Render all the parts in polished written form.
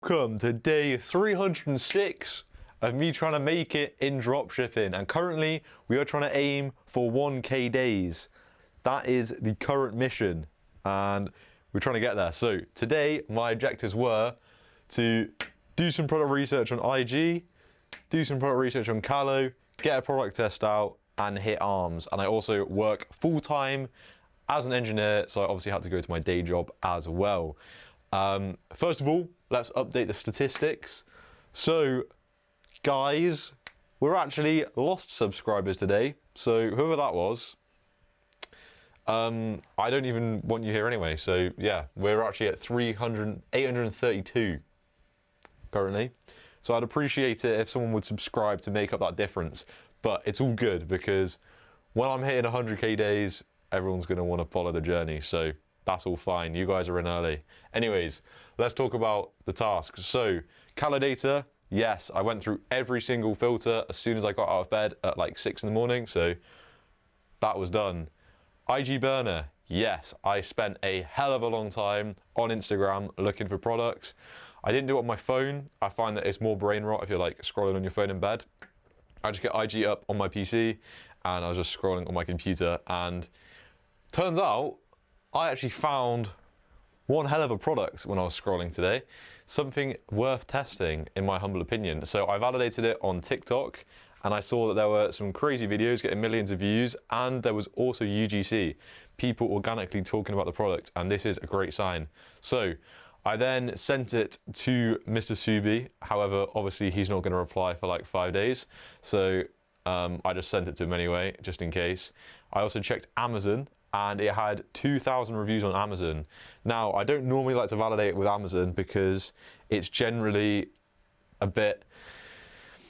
Welcome to day 306 of me trying to make it in dropshipping, and currently we are trying to aim for 1k days. That is the current mission and we're trying to get there. So today my objectives were to do some product research on IG, do some product research on Callo, get a product test out and hit arms. And I also work full-time as an engineer, so I obviously had to go to my day job as well. First of all, let's update the statistics. So guys, we're actually lost subscribers today, so whoever that was, I don't even want you here anyway. So yeah, we're actually at 832 currently, so I'd appreciate it if someone would subscribe to make up that difference. But it's all good because when I'm hitting 100k days, everyone's going to want to follow the journey, so that's all fine. You guys are in early. Anyways, let's talk about the tasks. So Callo data, yes, I went through every single filter as soon as I got out of bed at like 6 in the morning, so that was done. IG burner, yes, I spent a hell of a long time on Instagram looking for products. I didn't do it on my phone. I find that it's more brain rot if you're like scrolling on your phone in bed. I just get IG up on my PC and I was just scrolling on my computer, and turns out I actually found one hell of a product when I was scrolling today. Something worth testing in my humble opinion. So I validated it on TikTok and I saw that there were some crazy videos getting millions of views, and there was also UGC, people organically talking about the product, and this is a great sign. So I then sent it to Mr. Subi. However, obviously he's not going to reply for like 5 days. So I just sent it to him anyway, just in case. I also checked Amazon, and it had 2,000 reviews on Amazon. Now, I don't normally like to validate with Amazon because it's generally a bit...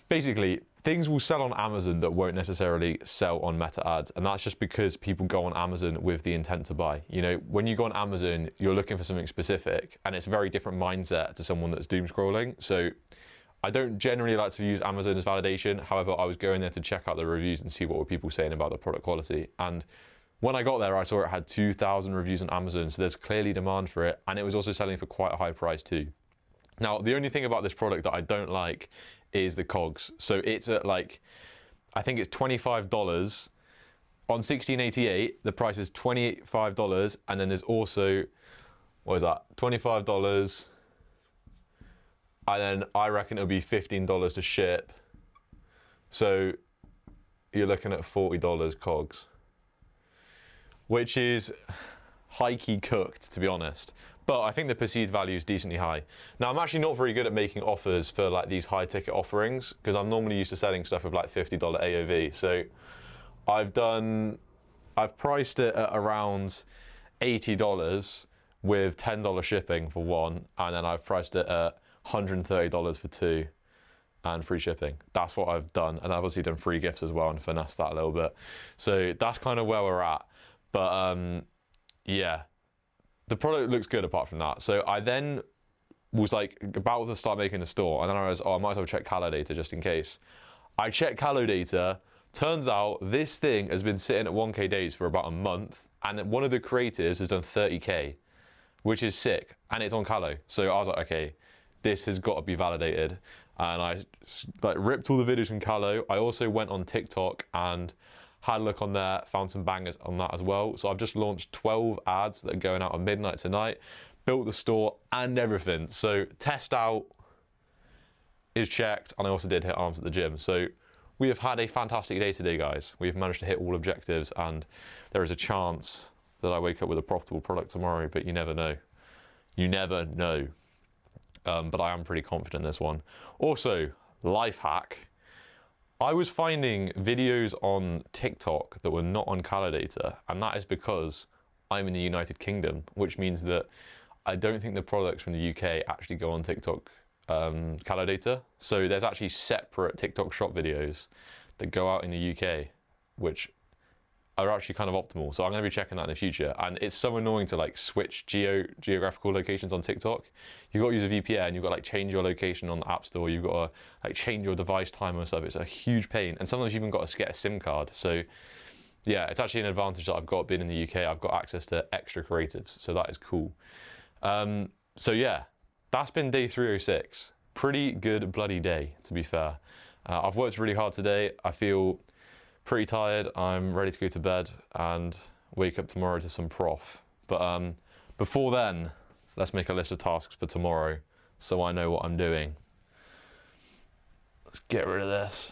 Basically, things will sell on Amazon that won't necessarily sell on Meta ads, and that's just because people go on Amazon with the intent to buy. You know, when you go on Amazon, you're looking for something specific, and it's a very different mindset to someone that's doom scrolling. So I don't generally like to use Amazon as validation. However, I was going there to check out the reviews and see what were people saying about the product quality. And when I got there, I saw it had 2,000 reviews on Amazon, so there's clearly demand for it, and it was also selling for quite a high price too. Now, the only thing about this product that I don't like is the cogs. So it's at like, I think it's $25. On 1688, the price is $25, and then there's also, what is that, $25, and then I reckon it'll be $15 to ship. So you're looking at $40 cogs, which is high-key cooked, to be honest. But I think the perceived value is decently high. Now, I'm actually not very good at making offers for like these high-ticket offerings, because I'm normally used to selling stuff with like $50 AOV. So I've priced it at around $80 with $10 shipping for one, and then I've priced it at $130 for two and free shipping. That's what I've done, and I've obviously done free gifts as well and finessed that a little bit. So that's kind of where we're at. But yeah, the product looks good apart from that. So I then was like about to start making a store, and then I was, oh, I might as well check Callo data just in case. I checked Callo data. Turns out this thing has been sitting at 1k days for about a month, and one of the creatives has done 30k, which is sick, and it's on Callo. So I was like, okay, this has got to be validated. And I like ripped all the videos from Callo. I also went on TikTok and had a look on there, found some bangers on that as well. So I've just launched 12 ads that are going out at midnight tonight, built the store and everything. So test out is checked, and I also did hit arms at the gym. So we have had a fantastic day today, guys. We've managed to hit all objectives, and there is a chance that I wake up with a profitable product tomorrow, but you never know. You never know. But I am pretty confident in this one. Also, life hack. I was finding videos on TikTok that were not on Callo data, and that is because I'm in the United Kingdom, which means that I don't think the products from the UK actually go on TikTok Callo data. So there's actually separate TikTok shop videos that go out in the UK, which are actually kind of optimal. So I'm going to be checking that in the future. And it's so annoying to like switch geographical locations on TikTok. You've got to use a VPN, you've got to like change your location on the App Store, you've got to like change your device time and stuff. It's a huge pain. And sometimes you've even got to get a SIM card. So yeah, it's actually an advantage that I've got being in the UK. I've got access to extra creatives, so that is cool. So yeah, that's been day 306. Pretty good bloody day, to be fair. I've worked really hard today. I feel pretty tired. I'm ready to go to bed and wake up tomorrow to some prof. But before then, let's make a list of tasks for tomorrow so I know what I'm doing. Let's get rid of this.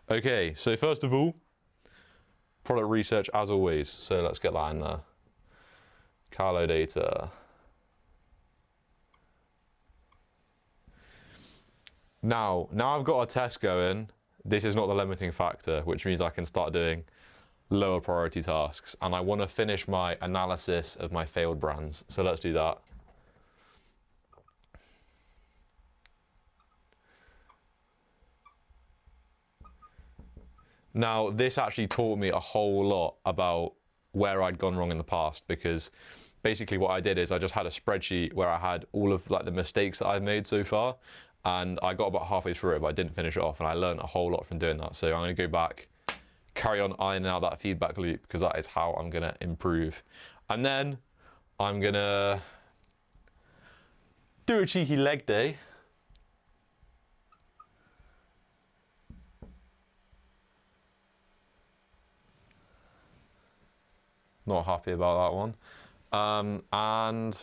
Okay, so first of all, product research as always. So let's get that in there. Carlo data. Now I've got a test going. This is not the limiting factor, which means I can start doing lower priority tasks. And I want to finish my analysis of my failed brands. So let's do that. Now, this actually taught me a whole lot about where I'd gone wrong in the past, because basically what I did is I just had a spreadsheet where I had all of like the mistakes that I've made so far, and I got about halfway through it, but I didn't finish it off, and I learned a whole lot from doing that. So I'm going to go back, carry on ironing out that feedback loop, because that is how I'm going to improve. And then I'm going to do a cheeky leg day. Not happy about that one. And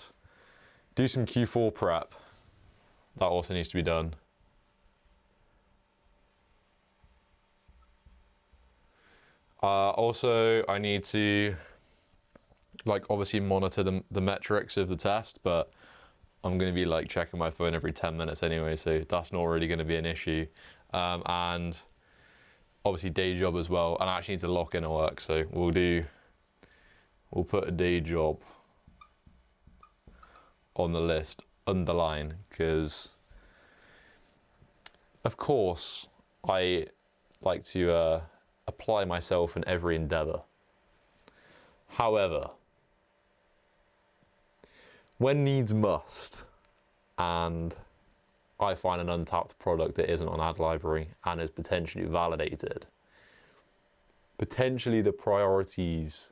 do some Q4 prep. That also needs to be done. Also, I need to, like, obviously monitor the metrics of the test, but I'm going to be like checking my phone every 10 minutes anyway, so that's not really going to be an issue. And obviously day job as well, and I actually need to lock in at work, so we'll put a day job on the list, underline, because of course I like to apply myself in every endeavor. However, when needs must, and I find an untapped product that isn't on Ad Library and is potentially validated, potentially the priorities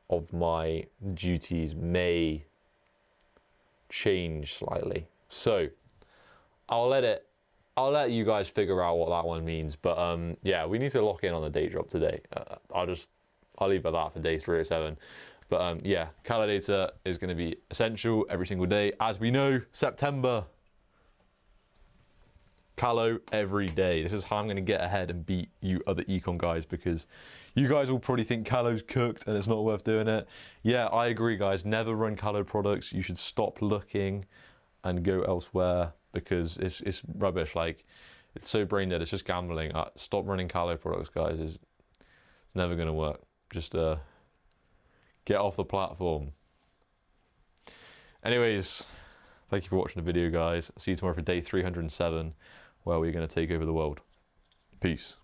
of my duties may change slightly. So I'll let you guys figure out what that one means. But yeah, we need to lock in on the day job today. I'll leave it at that for day 307. But yeah, Calo data is going to be essential every single day. As we know, September, Calo every day. This is how I'm going to get ahead and beat you other econ guys, because you guys will probably think Calo's cooked and it's not worth doing it. Yeah, I agree, guys. Never run Calo products. You should stop looking and go elsewhere, because it's rubbish. Like, it's so brain dead. It's just gambling. Stop running Calo products, guys. It's never going to work. Just get off the platform. Anyways, thank you for watching the video, guys. See you tomorrow for day 307, where we're going to take over the world. Peace.